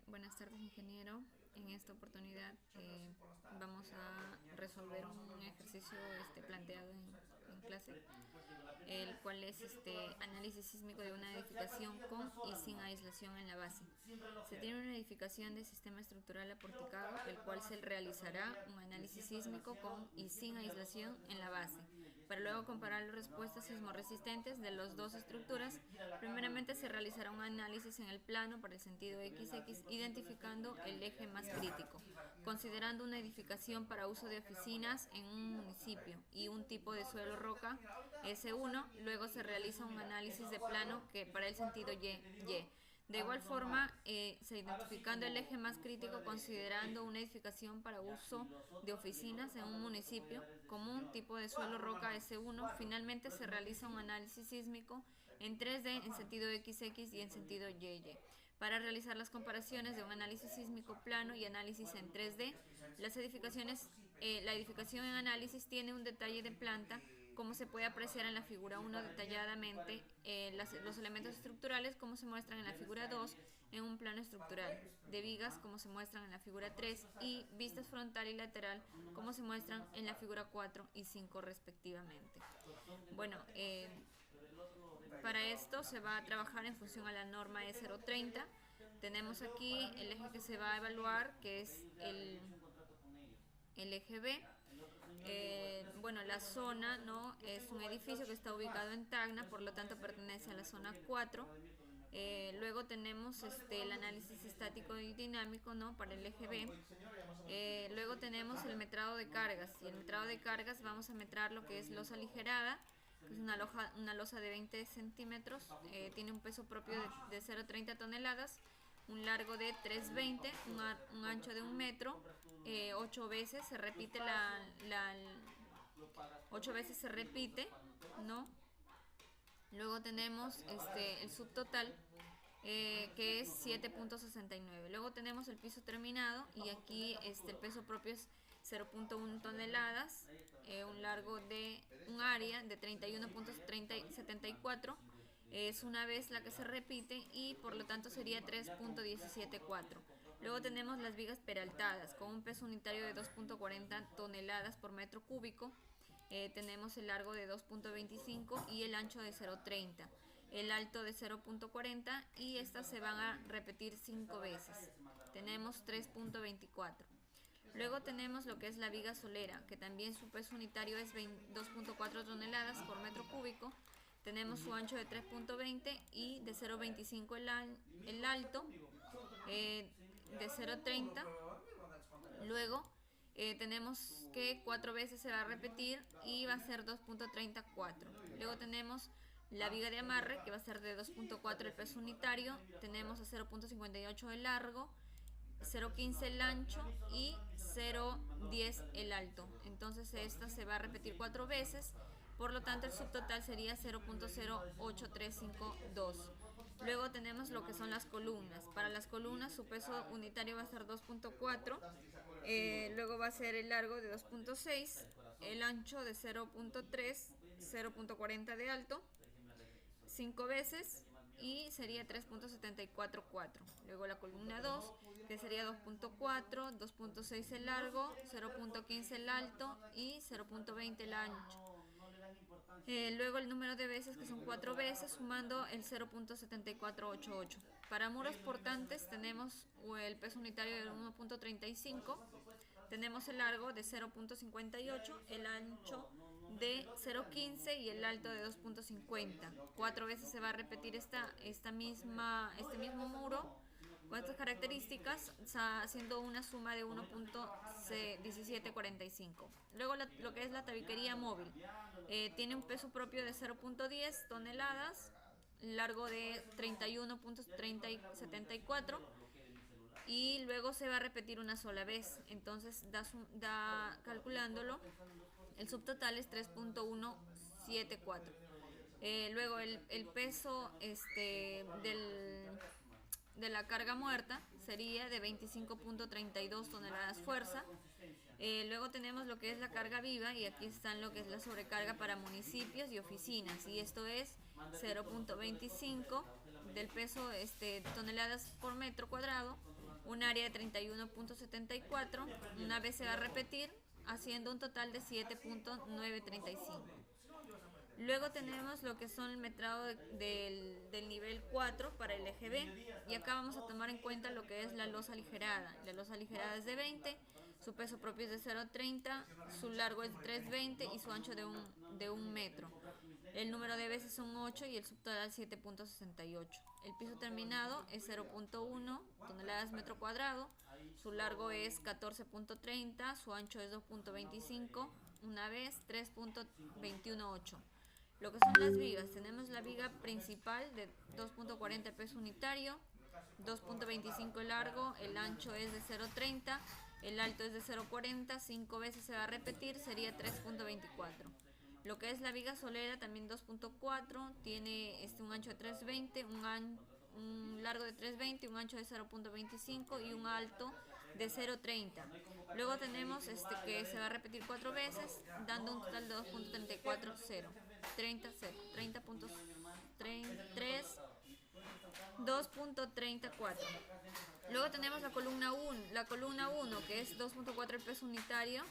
Buenas tardes, ingeniero. En esta oportunidad vamos a resolver un ejercicio planteado en clase, el cual es análisis sísmico de una edificación con y sin aislación en la base. Se tiene una edificación de sistema estructural aporticado, el cual se realizará un análisis sísmico con y sin aislación en la base, para luego comparar las respuestas sismorresistentes de las dos estructuras. Primeramente se realizará un análisis en el plano para el sentido XX, identificando el eje más crítico, considerando una edificación para uso de oficinas en un municipio y un tipo de suelo roca S1. Luego se realiza un análisis de plano que para el sentido Y. De igual forma, se identificando el eje más crítico, considerando una edificación para uso de oficinas en un municipio común tipo de suelo roca S1. Finalmente se realiza un análisis sísmico en 3D en sentido XX y en sentido YY. Para realizar las comparaciones de un análisis sísmico plano y análisis en 3D, la edificación en análisis tiene un detalle de planta, como se puede apreciar en la figura 1 detalladamente, los elementos estructurales como se muestran en la figura 2 en un plano estructural, de vigas como se muestran en la figura 3 y vistas frontal y lateral como se muestran en la figura 4 y 5 respectivamente. Bueno, para esto se va a trabajar en función a la norma E030. Tenemos aquí el eje que se va a evaluar, que es el eje B. Bueno, la zona no es un edificio que está ubicado en Tacna, por lo tanto pertenece a la zona 4. Luego tenemos el análisis estático y dinámico, ¿no?, para el eje B. Luego tenemos el metrado de cargas, y el metrado de cargas vamos a metrar lo que es losa aligerada, que es una losa de 20 centímetros, tiene un peso propio de 0,30 toneladas, un largo de 3,20, un ancho de 1 metro, 8 veces se repite 8 veces se repite, ¿no? Luego tenemos el subtotal, que es 7,69. Luego tenemos el piso terminado, y aquí el peso propio es 0,1 toneladas, un área de 31,74. Es una vez la que se repite y por lo tanto sería 3,174. Luego tenemos las vigas peraltadas con un peso unitario de 2,40 toneladas por metro cúbico. Tenemos el largo de 2,25 y el ancho de 0,30, el alto de 0,40, y estas se van a repetir 5 veces. Tenemos 3,24. Luego tenemos lo que es la viga solera, que también su peso unitario es 2,4 toneladas por metro cúbico. Tenemos su ancho de 3,20 y de 0,25 el alto, de 0,30. Luego tenemos que 4 veces se va a repetir y va a ser 2,34. Luego tenemos la viga de amarre, que va a ser de 2,4 el peso unitario. Tenemos a 0,58 el largo, 0,15 el ancho y 0,10 el alto. Entonces esta se va a repetir 4 veces, por lo tanto el subtotal sería 0,08352. Luego tenemos lo que son las columnas. Para las columnas su peso unitario va a ser 2,4, luego va a ser el largo de 2,6, el ancho de 0,3, 0,40 de alto, 5 veces, y sería 3,744. Luego la columna 2, que sería 2,4, 2,6 el largo, 0,15 el alto y 0,20 el ancho. Luego el número de veces, que son 4 veces, sumando el 0,7488. Para muros portantes tenemos el peso unitario de 1,35, tenemos el largo de 0,58, el ancho de 0,15 y el alto de 2,50. 4 veces se va a repetir este mismo muro con estas características, haciendo una suma de 1,1745. Luego lo que es la tabiquería móvil, tiene un peso propio de 0,10 toneladas, largo de 31,3074, y luego se va a repetir una sola vez. Entonces calculándolo, el subtotal es 3,174. Luego el peso de la carga muerta sería de 25,32 toneladas fuerza. Luego tenemos lo que es la carga viva, y aquí están lo que es la sobrecarga para municipios y oficinas, y esto es 0,25 del peso toneladas por metro cuadrado, un área de 31.74, una vez se va a repetir, haciendo un total de 7.935. Luego tenemos lo que son el metrado del nivel 4 para el eje B, y acá vamos a tomar en cuenta lo que es la losa aligerada. La losa aligerada es de 20, su peso propio es de 0.30, su largo es de 3.20 y su ancho de 1 metro. El número de veces son 8 y el subtotal 7.68. El piso terminado es 0.1 toneladas metro cuadrado, su largo es 14.30, su ancho es 2.25, una vez 3.218. Lo que son las vigas, tenemos la viga principal de 2.40 peso unitario, 2.25 largo, el ancho es de 0.30, el alto es de 0.40, 5 veces se va a repetir, sería 3.24. Lo que es la viga solera, también 2.4, tiene un ancho de 3.20, un largo de 3.20, un ancho de 0.25 y un alto de 0.30. Luego tenemos que se va a repetir 4 veces, dando un total de 2.34, 0, 30, 0, 30.3, 2.34. Luego tenemos la columna 1, que es 2.4 el peso unitario,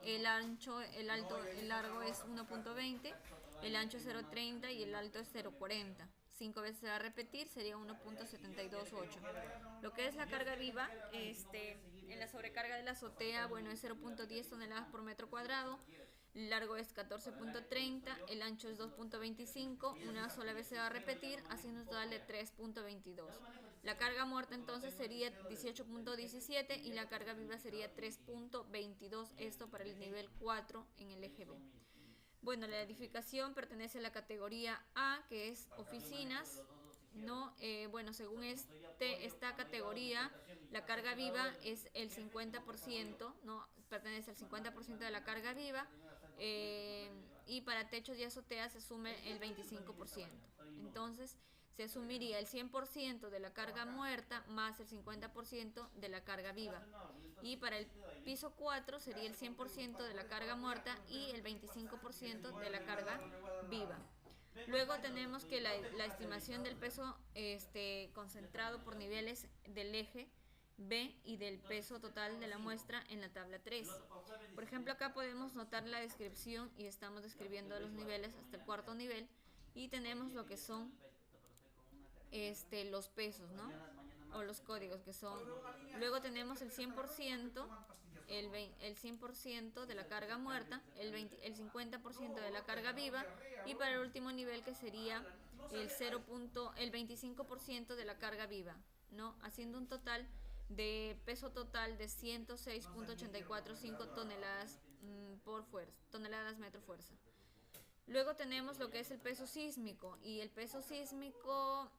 el ancho, el alto, el largo es 1.20, el ancho es 0.30 y el alto es 0.40. 5 veces se va a repetir, sería 1.728. Lo que es la carga viva, en la sobrecarga de la azotea, bueno, es 0.10 toneladas por metro cuadrado, el largo es 14.30, el ancho es 2.25, una sola vez se va a repetir, haciendo un total de 3.22. La carga muerta entonces sería 18.17 y la carga viva sería 3.22, esto para el nivel 4 en el eje B. Bueno, la edificación pertenece a la categoría A, que es oficinas, ¿no? Bueno, según esta categoría, la carga viva es el 50%, ¿no? Pertenece al 50% de la carga viva, y para techos y azoteas se asume el 25%. Entonces, se asumiría el 100% de la carga muerta más el 50% de la carga viva. Y para el piso 4 sería el 100% de la carga muerta y el 25% de la carga viva. Luego tenemos que la estimación del peso concentrado por niveles del eje B y del peso total de la muestra en la tabla 3. Por ejemplo, acá podemos notar la descripción y estamos describiendo los niveles hasta el cuarto nivel y tenemos lo que son los pesos, ¿no? O los códigos que son. Luego tenemos el 100%, el 100% de la carga muerta, el 50% de la carga viva y para el último nivel que sería el 25% de la carga viva, ¿no? Haciendo un total de peso total de 106.845 toneladas por fuerza, toneladas metro fuerza. Luego tenemos lo que es el peso sísmico y el peso sísmico,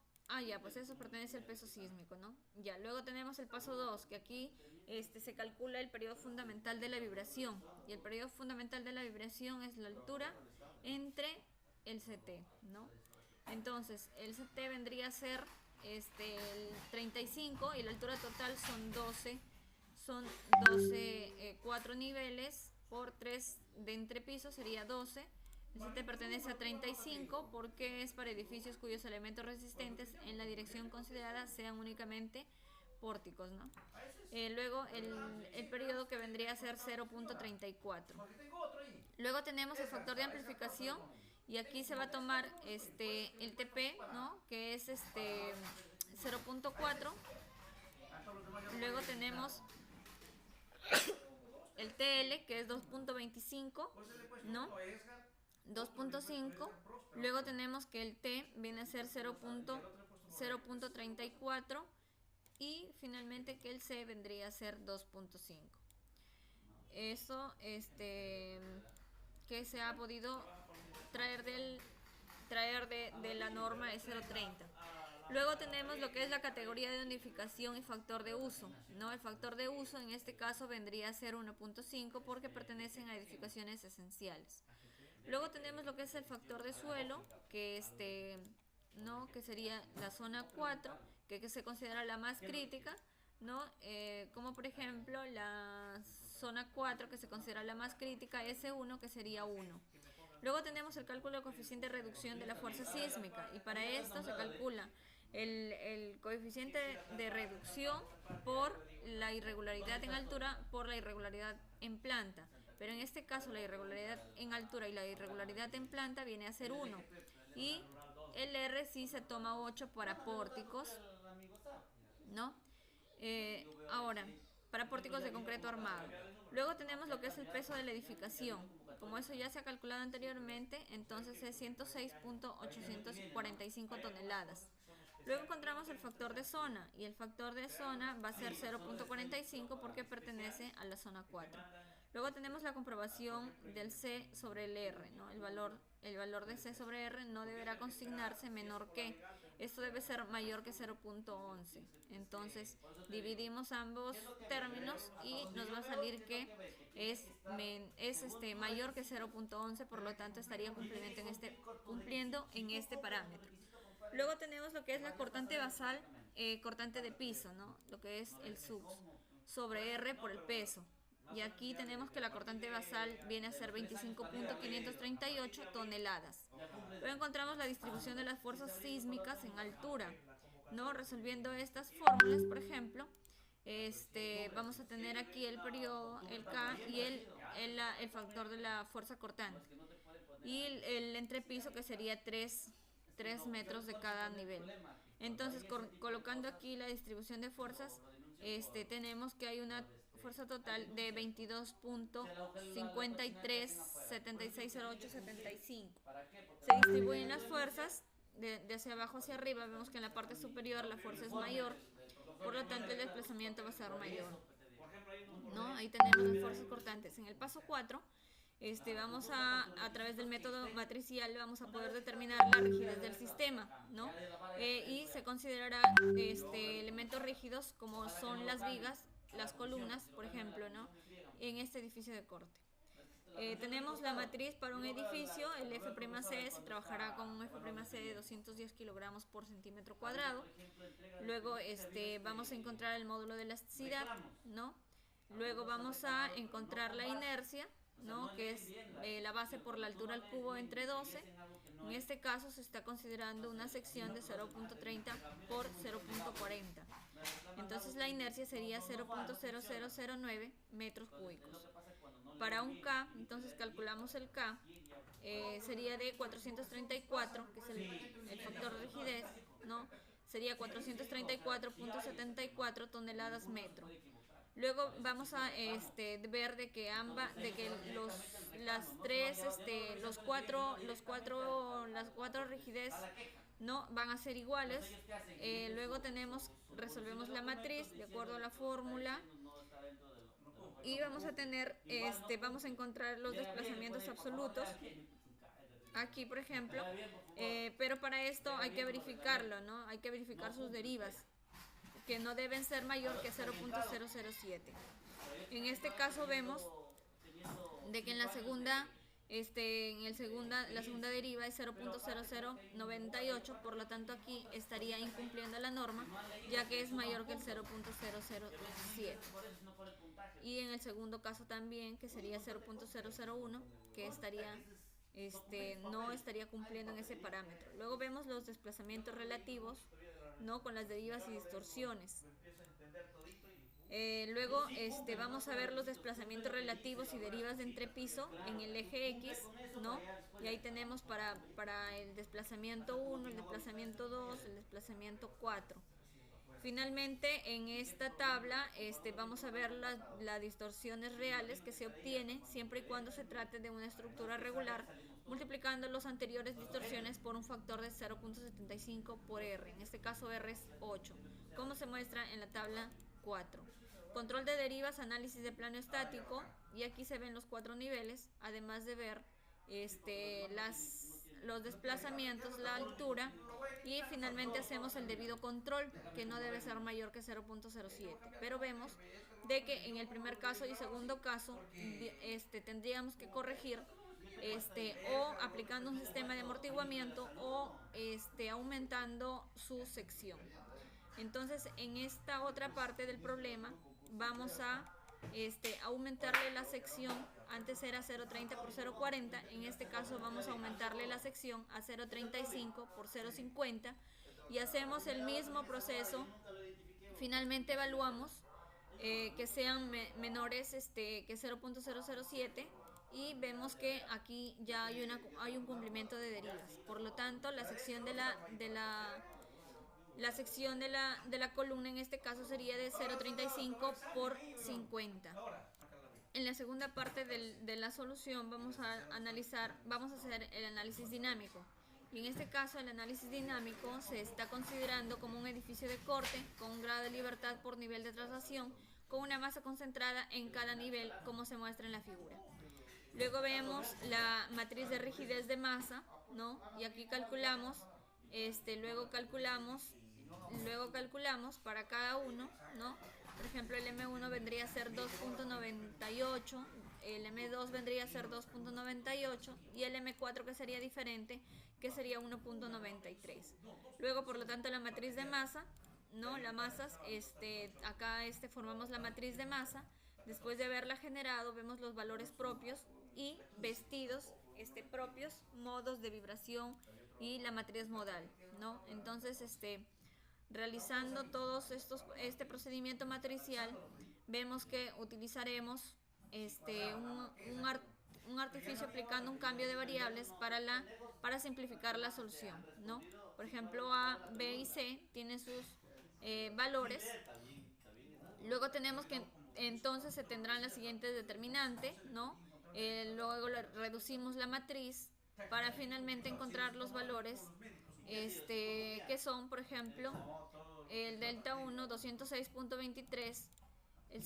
pues eso pertenece al peso sísmico, ¿no? Ya, luego tenemos el paso 2, que aquí se calcula el periodo fundamental de la vibración y el periodo fundamental de la vibración es la altura entre el CT, ¿no? Entonces, el CT vendría a ser el 35 y la altura total son 12, 4 niveles por 3 de entrepiso sería 12. El CT pertenece a 35 porque es para edificios cuyos elementos resistentes en la dirección considerada sean únicamente pórticos, ¿no? Luego el periodo que vendría a ser 0.34. Luego tenemos el factor de amplificación y aquí se va a tomar el TP, ¿no? Que es 0.4. Luego tenemos el TL, que es 2.25, ¿no? 2.5. Luego tenemos que el T viene a ser 0.34 y finalmente que el C vendría a ser 2.5. Eso que se ha podido traer de la norma es 0.30. Luego tenemos lo que es la categoría de unificación y factor de uso, ¿no? El factor de uso en este caso vendría a ser 1.5 porque pertenecen a edificaciones esenciales. Luego tenemos lo que es el factor de suelo, que ¿no? Que sería la zona 4, que se considera la más crítica, ¿no? Como por ejemplo la zona 4, que se considera la más crítica, S1, que sería 1. Luego tenemos el cálculo del coeficiente de reducción de la fuerza sísmica y para esto se calcula el coeficiente de reducción por la irregularidad en altura por la irregularidad en planta. Pero en este caso la irregularidad en altura y la irregularidad en planta viene a ser 1. Y el R sí se toma 8 para pórticos, ¿no? Ahora, para pórticos de concreto armado. Luego tenemos lo que es el peso de la edificación. Como eso ya se ha calculado anteriormente, entonces es 106.845 toneladas. Luego encontramos el factor de zona, y el factor de zona va a ser 0.45 porque pertenece a la zona 4. Luego tenemos la comprobación del C sobre el R, ¿no? El valor de C sobre R no deberá consignarse menor que. Esto debe ser mayor que 0.11. Entonces dividimos ambos términos y nos va a salir que es mayor que 0.11, por lo tanto estaría cumpliendo en este parámetro. Luego tenemos lo que es la cortante basal, cortante de piso, ¿no? Lo que es el SUX sobre R por el peso. Y aquí tenemos que la cortante basal viene a ser 25.538 toneladas. Luego encontramos la distribución de las fuerzas sísmicas en altura, ¿no? Resolviendo estas fórmulas, por ejemplo, vamos a tener aquí el periodo, el K y el factor de la fuerza cortante. Y el entrepiso, que sería 3 metros de cada nivel. Entonces, colocando aquí la distribución de fuerzas, tenemos que hay una fuerza total de 22.53760875. Se distribuyen las fuerzas de hacia abajo hacia arriba. Vemos que en la parte superior la fuerza es mayor, por lo tanto el desplazamiento va a ser mayor, ¿no? Ahí tenemos las fuerzas cortantes. En el paso 4, vamos a través del método matricial vamos a poder determinar la rigidez del sistema, ¿no? Y se considerará elementos rígidos como son las vigas, las columnas, por ejemplo, ¿no? En este edificio de corte. Tenemos la matriz para un edificio, el F'C se trabajará con un F'C de 210 kilogramos por centímetro cuadrado. Luego vamos a encontrar el módulo de elasticidad, ¿no? Luego vamos a encontrar la inercia, ¿no? Que es la base por la altura al cubo entre 12. En este caso se está considerando una sección de 0.30 por 0.40. Entonces la inercia sería 0.0009 metros cúbicos. Para un K, entonces calculamos el K, sería de 434, que es el factor de rigidez, ¿no? Sería 434.74 toneladas metro. Luego vamos a ver de que las cuatro rigidez no van a ser iguales. Luego resolvemos la matriz de acuerdo a la fórmula y vamos a vamos a encontrar los desplazamientos absolutos aquí, por ejemplo, pero para esto hay que verificarlo, ¿no? Hay que verificar sus derivas, que no deben ser mayor que 0.007. En este caso vemos de que en la segunda deriva es 0.0098, por lo tanto aquí estaría incumpliendo la norma, ya que es mayor que el 0.007. Y en el segundo caso también, que sería 0.001, que no estaría cumpliendo en ese parámetro. Luego vemos los desplazamientos relativos, ¿no? Con las derivas y distorsiones. Luego vamos a ver los desplazamientos relativos y derivas de entrepiso en el eje X, ¿no? Y ahí tenemos para el desplazamiento 1, el desplazamiento 2, el desplazamiento 4. Finalmente, en esta tabla vamos a ver las distorsiones reales que se obtienen siempre y cuando se trate de una estructura regular, multiplicando las anteriores distorsiones por un factor de 0.75 por R. En este caso R es 8, como se muestra en la tabla 4. Control de derivas, análisis de plano estático, y aquí se ven los 4 niveles, además de ver los desplazamientos, la altura, y finalmente hacemos el debido control, que no debe ser mayor que 0.07. Pero vemos de que en el primer caso y segundo caso tendríamos que corregir o aplicando un sistema de amortiguamiento o aumentando su sección. Entonces, en esta otra parte del problema vamos a aumentarle la sección. Antes era 0.30 por 0.40, en este caso vamos a aumentarle la sección a 0.35 por 0.50, y hacemos el mismo proceso. Finalmente evaluamos que sean menores que 0.007 y vemos que aquí ya hay un cumplimiento de derivas. Por lo tanto, la sección de la columna en este caso sería de 0.35 por 50. En la segunda parte de la solución vamos a hacer el análisis dinámico. Y en este caso el análisis dinámico se está considerando como un edificio de corte con un grado de libertad por nivel de traslación con una masa concentrada en cada nivel, como se muestra en la figura. Luego vemos la matriz de rigidez de masa, ¿no? Y aquí calculamos, luego calculamos para cada uno, ¿no? Por ejemplo, el M1 vendría a ser 2.98, el M2 vendría a ser 2.98 y el M4, que sería diferente, que sería 1.93. Luego, por lo tanto, la matriz de masa, ¿no? Las masas, acá formamos la matriz de masa. Después de haberla generado, vemos los valores propios y vestidos propios, modos de vibración y la matriz modal, ¿no? Entonces, realizando todos este procedimiento matricial, vemos que utilizaremos un artificio aplicando un cambio de variables para simplificar la solución, ¿no? Por ejemplo, A, B y C tienen sus valores. Luego tenemos que entonces se tendrán las siguientes determinantes, ¿no? Luego reducimos la matriz para finalmente encontrar los valores que son, por ejemplo, el delta 1 206.23, el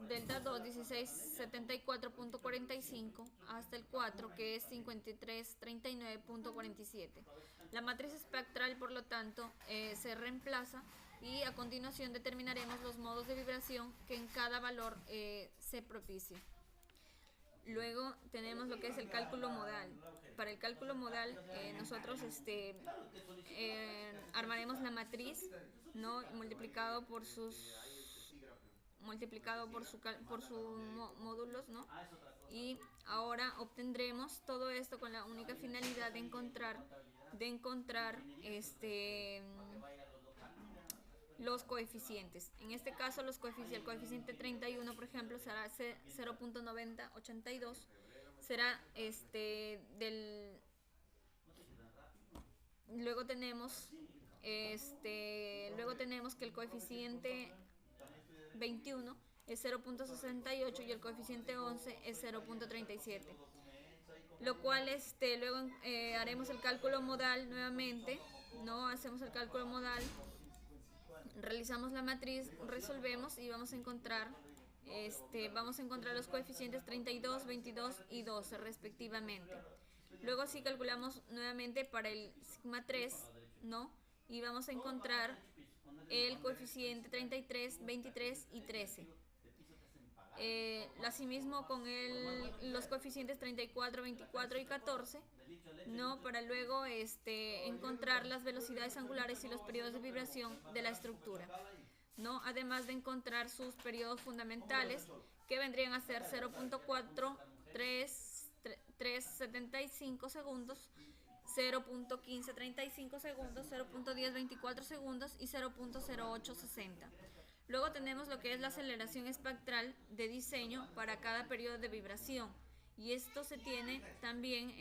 delta 2 1674.45 hasta el 4, que es 5339.47. La matriz espectral, por lo tanto, se reemplaza y a continuación determinaremos los modos de vibración que en cada valor se propicie. Luego tenemos lo que es el cálculo modal. Para el cálculo modal nosotros armaremos la matriz, ¿no? multiplicado por sus módulos, ¿no? Y ahora obtendremos todo esto con la única finalidad de encontrar los coeficientes. En este caso el coeficiente 31, por ejemplo, será 0.9082, será luego tenemos que el coeficiente 21 es 0.68 y el coeficiente 11 es 0.37, lo cual luego haremos el cálculo modal nuevamente, ¿no? Hacemos el cálculo modal, realizamos la matriz, resolvemos y vamos a encontrar los coeficientes 32, 22 y 12 respectivamente. Luego sí calculamos nuevamente para el sigma 3, ¿no? Y vamos a encontrar el coeficiente 33, 23 y 13. Asimismo con los coeficientes 34, 24 y 14, ¿no? Para luego encontrar las velocidades angulares y los periodos de vibración de la estructura, ¿no? Además de encontrar sus periodos fundamentales, que vendrían a ser 0.4, 3,75 segundos, 0.1535 segundos, 0.1024 segundos y 0.0860. Luego tenemos lo que es la aceleración espectral de diseño para cada periodo de vibración, y esto se tiene también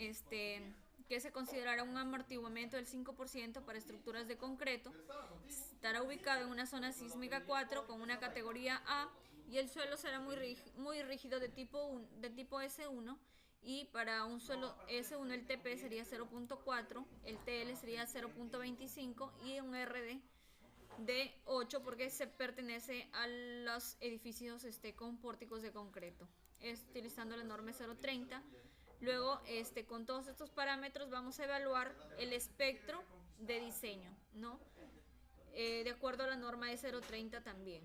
que se considerará un amortiguamiento del 5% para estructuras de concreto. Estará ubicado en una zona sísmica 4 con una categoría A y el suelo será muy rígido de tipo S1, y para un suelo S1 el TP sería 0.4, el TL sería 0.25 y un RD de 8 porque se pertenece a los edificios con pórticos de concreto, utilizando la norma 030. Luego, con todos estos parámetros vamos a evaluar el espectro de diseño, ¿no? De acuerdo a la norma de 030 también.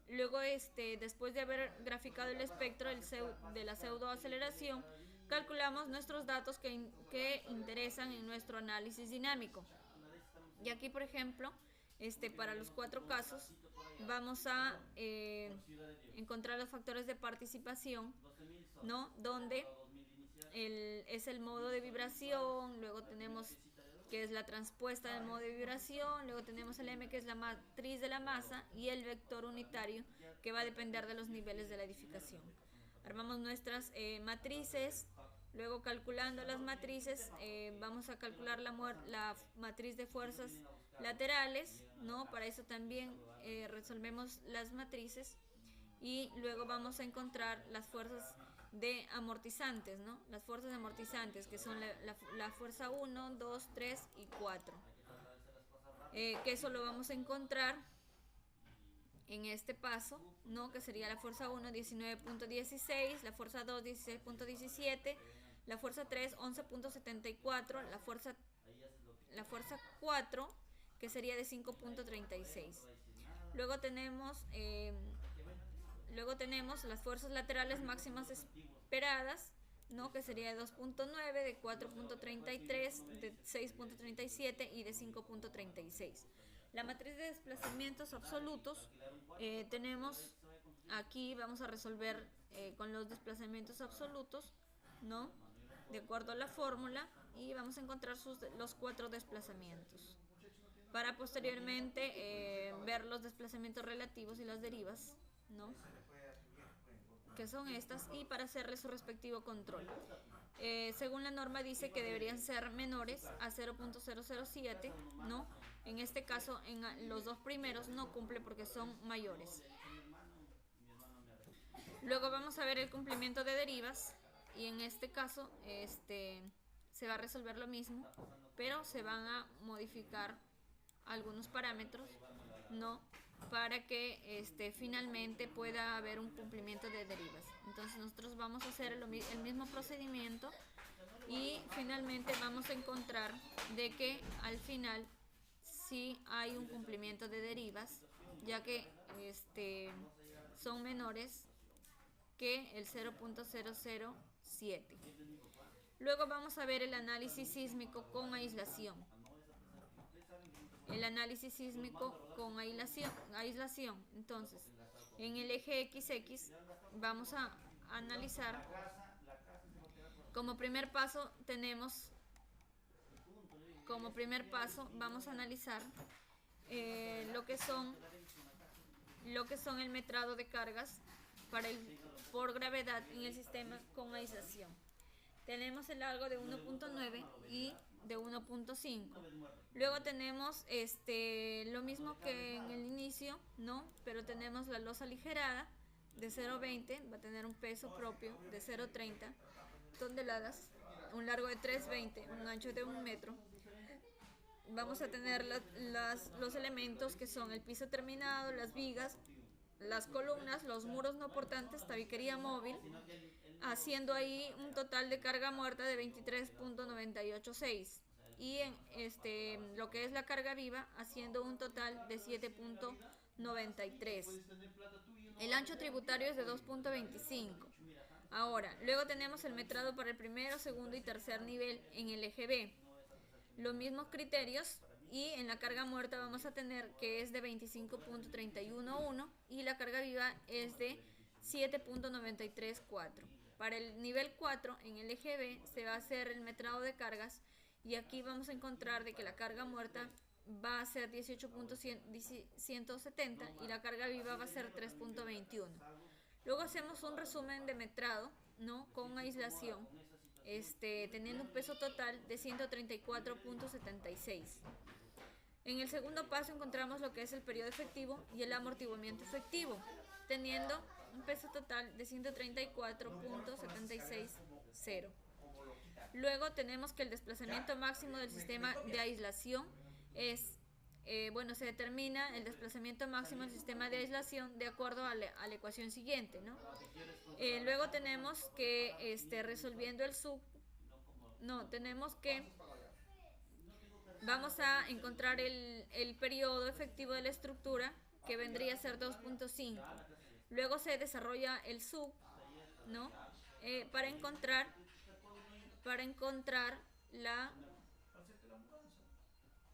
Luego, después de haber graficado el espectro de la pseudoaceleración, calculamos nuestros datos que interesan en nuestro análisis dinámico. Y aquí, por ejemplo, para los 4 casos, vamos a encontrar los factores de participación, ¿no? Donde es el modo de vibración, luego tenemos que es la transpuesta del modo de vibración. Luego tenemos el M, que es la matriz de la masa, y el vector unitario, que va a depender de los niveles de la edificación. Armamos nuestras matrices. Luego, calculando las matrices, vamos a calcular la matriz de fuerzas laterales, ¿no? Para eso también resolvemos las matrices, y luego vamos a encontrar las fuerzas de amortizantes, ¿no? Las fuerzas amortizantes, que son la fuerza 1, 2, 3 y 4. Que eso lo vamos a encontrar en este paso, ¿no? Que sería la fuerza 1, 19.16, la fuerza 2, 16.17, la fuerza 3, 11.74, la fuerza 4, que sería de 5.36. Luego tenemos las fuerzas laterales máximas esperadas, ¿no? Que sería de 2.9, de 4.33, de 6.37 y de 5.36. La matriz de desplazamientos absolutos, tenemos aquí, vamos a resolver con los desplazamientos absolutos, ¿no? De acuerdo a la fórmula, y vamos a encontrar los 4 desplazamientos, para posteriormente ver los desplazamientos relativos y las derivas, ¿no? Que son estas, y para hacerle su respectivo control. Según la norma dice que deberían ser menores a 0.007, ¿no? En este caso, en los dos primeros no cumple porque son mayores. Luego vamos a ver el cumplimiento de derivas, y en este caso se va a resolver lo mismo, pero se van a modificar algunos parámetros, ¿no? Para que finalmente pueda haber un cumplimiento de derivas. Entonces nosotros vamos a hacer el mismo procedimiento, y finalmente vamos a encontrar de que al final sí hay un cumplimiento de derivas, ya que son menores que el 0.007. Luego vamos a ver el análisis sísmico con aislación. El análisis sísmico con aislación. Entonces, en el eje XX vamos a analizar. Como primer paso vamos a analizar lo que son el metrado de cargas por gravedad en el sistema con aislación. Tenemos el largo de 1.9 y de 1.5. Luego tenemos lo mismo que en el inicio, ¿no? Pero tenemos la losa aligerada de 0.20, va a tener un peso propio de 0.30 toneladas, un largo de 3.20, un ancho de 1 metro. Vamos a tener los elementos, que son el piso terminado, las vigas, las columnas, los muros no portantes, tabiquería móvil, haciendo ahí un total de carga muerta de 23.986, y en lo que es la carga viva, haciendo un total de 7.93. El ancho tributario es de 2.25. Ahora, luego tenemos el metrado para el primero, segundo y tercer nivel en el eje B. Los mismos criterios, y en la carga muerta vamos a tener que es de 25.311, y la carga viva es de 7.934. Para el nivel 4 en el eje B se va a hacer el metrado de cargas, y aquí vamos a encontrar de que la carga muerta va a ser 18.170 y la carga viva va a ser 3.21. Luego hacemos un resumen de metrado, ¿no? Con aislación, teniendo un peso total de 134.76. En el segundo paso encontramos lo que es el periodo efectivo y el amortiguamiento efectivo, teniendo un peso total de 134.760. Luego tenemos que el desplazamiento máximo del sistema de aislación es, se determina el desplazamiento máximo del sistema de aislación de acuerdo a la ecuación siguiente, ¿no? Luego tenemos que, resolviendo el vamos a encontrar el periodo efectivo de la estructura, que vendría a ser 2.5. Luego se desarrolla el sub, ¿no? Para encontrar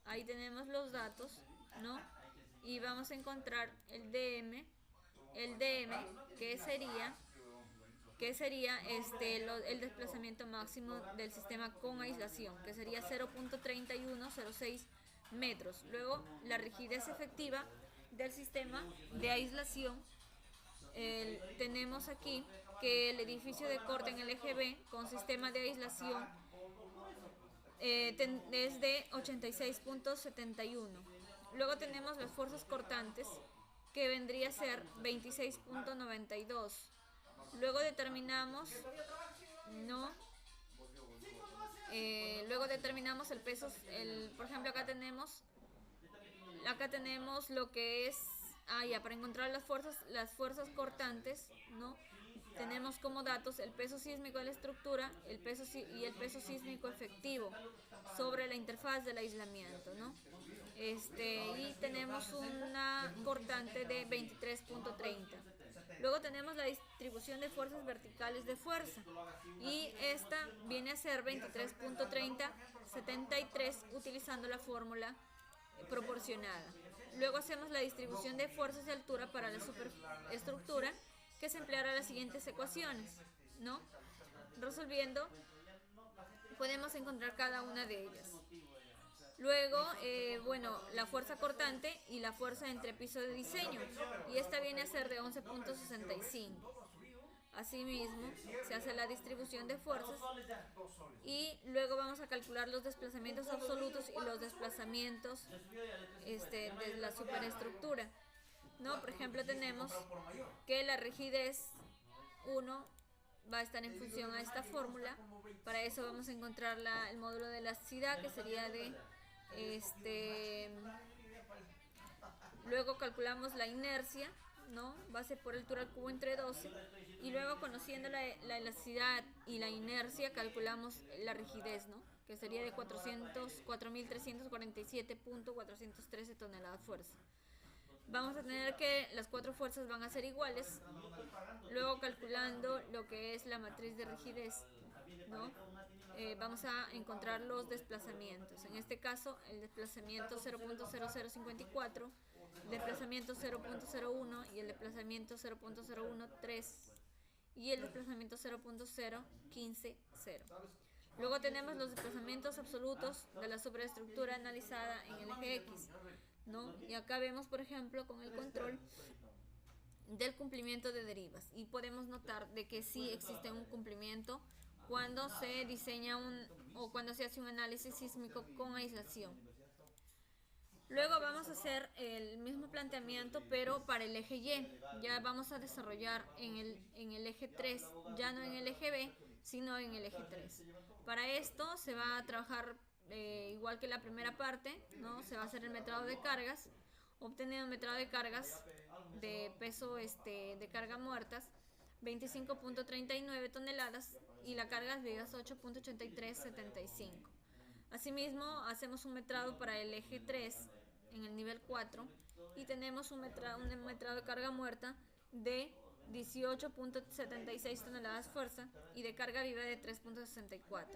ahí tenemos los datos, ¿no? Y vamos a encontrar el DM, que sería que sería el desplazamiento máximo del sistema con aislación, que sería 0.3106 metros. Luego, la rigidez efectiva del sistema de aislación, tenemos aquí que el edificio de corte en el eje B con sistema de aislación es de 86.71. Luego tenemos las fuerzas cortantes, que vendría a ser 26.92. Luego determinamos el peso. Por ejemplo, acá tenemos lo que es para encontrar las fuerzas cortantes, ¿no? Tenemos como datos el peso sísmico de la estructura, el peso sísmico efectivo sobre la interfaz del aislamiento, ¿no? Y tenemos una cortante de 23.30. Luego tenemos la distribución de fuerzas verticales de fuerza, y esta viene a ser 23.3073 utilizando la fórmula proporcionada. Luego hacemos la distribución de fuerzas de altura para la superestructura, que se empleará las siguientes ecuaciones, ¿no? Resolviendo, podemos encontrar cada una de ellas. Luego, la fuerza cortante y la fuerza entre piso de diseño, y esta viene a ser de 11.65. Asimismo, se hace la distribución de fuerzas, y luego vamos a calcular los desplazamientos absolutos y los desplazamientos de la superestructura, ¿no? Por ejemplo, tenemos que la rigidez 1 va a estar en función a esta fórmula. Para eso vamos a encontrar el módulo de elasticidad, que sería de luego calculamos la inercia, ¿no? Base por altura al cubo entre 12, y luego, conociendo la elasticidad y la inercia, calculamos la rigidez, ¿no? Que sería de 4.347.413 toneladas fuerza. Vamos a tener que las cuatro fuerzas van a ser iguales. Luego, calculando lo que es la matriz de rigidez, ¿no? Vamos a encontrar los desplazamientos. En este caso, el desplazamiento 0.0054, el desplazamiento 0.01 y el desplazamiento 0.013 y el desplazamiento 0.0150. Luego tenemos los desplazamientos absolutos de la superestructura analizada en el eje X, ¿no? Y acá vemos, por ejemplo, con el control del cumplimiento de derivas, y podemos notar de que sí existe un cumplimiento cuando se diseña o cuando se hace un análisis sísmico con aislación. Luego vamos a hacer el mismo planteamiento, pero para el eje Y. Ya vamos a desarrollar en el eje 3, ya no en el eje B, sino en el eje 3. Para esto se va a trabajar igual que la primera parte, ¿no? Se va a hacer el metrado de cargas, obteniendo un metrado de cargas de peso de carga muertas 25.39 toneladas y la carga vivas 8.8375. Asimismo, hacemos un metrado para el eje 3 en el nivel 4, y tenemos un metrado de carga muerta de 18.76 toneladas fuerza y de carga viva de 3.64.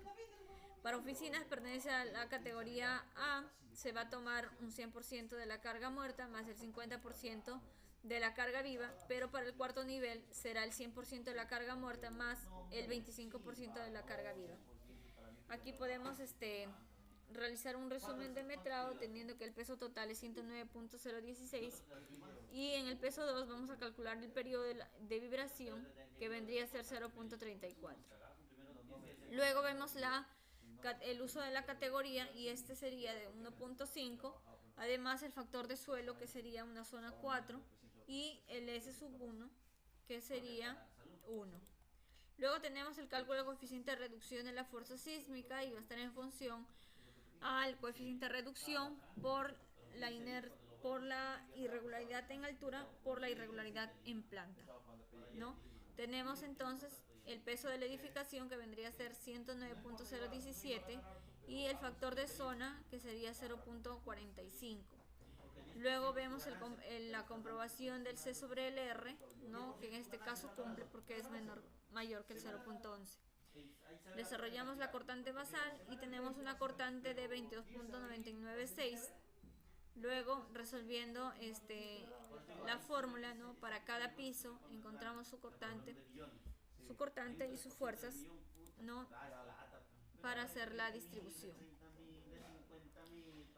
Para oficinas pertenece a la categoría A, se va a tomar un 100% de la carga muerta más el 50% de la carga viva, pero para el cuarto nivel será el 100% de la carga muerta más el 25% de la carga viva. Aquí podemos realizar un resumen de metrado, teniendo que el peso total es 109.016, y en el peso 2 vamos a calcular el periodo de vibración, que vendría a ser 0.34. Luego vemos el uso de la categoría, y este sería de 1.5, además el factor de suelo, que sería una zona 4, y el S1, que sería 1. Luego tenemos el cálculo del coeficiente de reducción de la fuerza sísmica, y va a estar en función al coeficiente de reducción por la irregularidad en altura por la irregularidad en planta, ¿no? Tenemos entonces el peso de la edificación, que vendría a ser 109.017, y el factor de zona, que sería 0.45. Luego vemos la comprobación del C sobre el R, ¿no? Que en este caso cumple porque es mayor que el 0.11. Desarrollamos la cortante basal y tenemos una cortante de 22.996. Luego, resolviendo la fórmula, ¿no? Para cada piso encontramos su cortante su cortante y sus fuerzas, ¿no? Para hacer la distribución.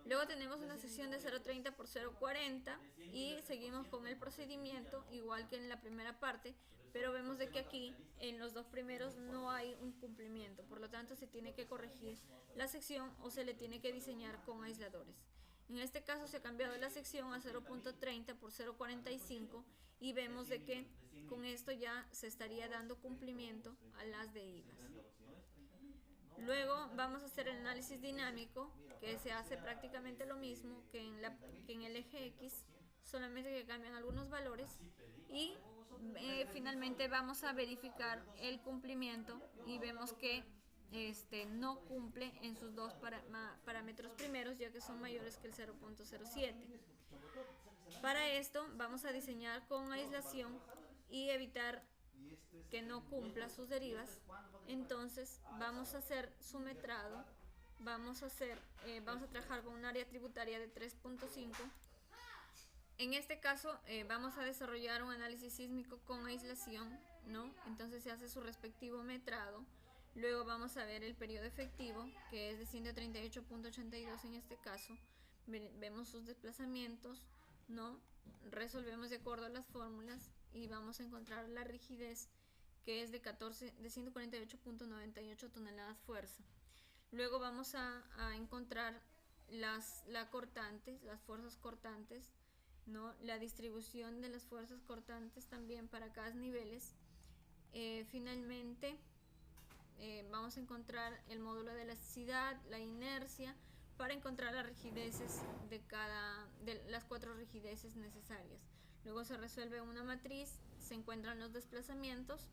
Luego tenemos una sección de 0,30 por 0,40 y seguimos con el procedimiento igual que en la primera parte, pero vemos de que aquí en los dos primeros no hay un cumplimiento, por lo tanto se tiene que corregir la sección o se le tiene que diseñar con aisladores. En este caso se ha cambiado la sección a 0,30 por 0,45 y vemos de que con esto ya se estaría dando cumplimiento a las de IVAS. Luego vamos a hacer el análisis dinámico, que se hace prácticamente lo mismo que en el eje X, solamente que cambian algunos valores. Y finalmente vamos a verificar el cumplimiento y vemos que no cumple en sus dos parámetros primeros, ya que son mayores que el 0,07. Para esto vamos a diseñar con aislación y evitar que no cumpla sus derivas. Entonces vamos a hacer su metrado, vamos a trabajar con un área tributaria de 3.5. En este caso vamos a desarrollar un análisis sísmico con aislación, ¿no? Entonces se hace su respectivo metrado. Luego vamos a ver el periodo efectivo, que es de 138.82 en este caso. Vemos sus desplazamientos, ¿no? Resolvemos de acuerdo a las fórmulas y vamos a encontrar la rigidez, que es de 148.98 toneladas fuerza. Luego vamos a encontrar las fuerzas cortantes, ¿no? La distribución de las fuerzas cortantes también para cada niveles. Finalmente vamos a encontrar el módulo de elasticidad, la inercia, para encontrar las rigideces de las 4 rigideces necesarias. Luego se resuelve una matriz, se encuentran los desplazamientos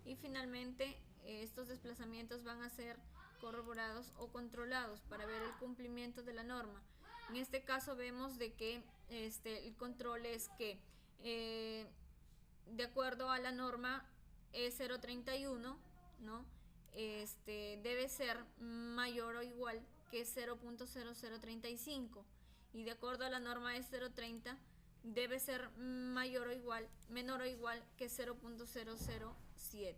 y finalmente estos desplazamientos van a ser corroborados o controlados para ver el cumplimiento de la norma. En este caso vemos de que el control es que de acuerdo a la norma E031, ¿no? Debe ser mayor o igual que 0.0035 y de acuerdo a la norma E030 debe ser menor o igual que 0.007.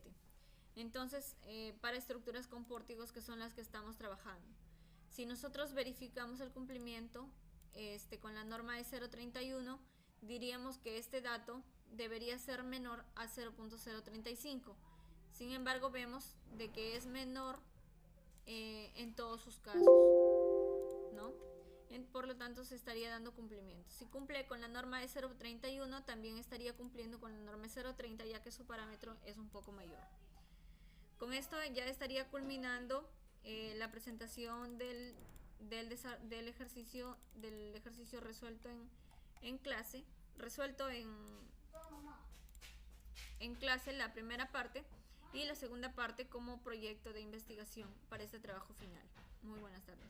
Entonces, para estructuras con pórticos, que son las que estamos trabajando, si nosotros verificamos el cumplimiento con la norma E031, diríamos que este dato debería ser menor a 0.035. Sin embargo, vemos de que es menor en todos sus casos, ¿no? Por lo tanto, se estaría dando cumplimiento. Si cumple con la norma E031, también estaría cumpliendo con la norma E030, ya que su parámetro es un poco mayor. Con esto ya estaría culminando la presentación del ejercicio resuelto en clase, la primera parte, y la segunda parte como proyecto de investigación para este trabajo final. Muy buenas tardes.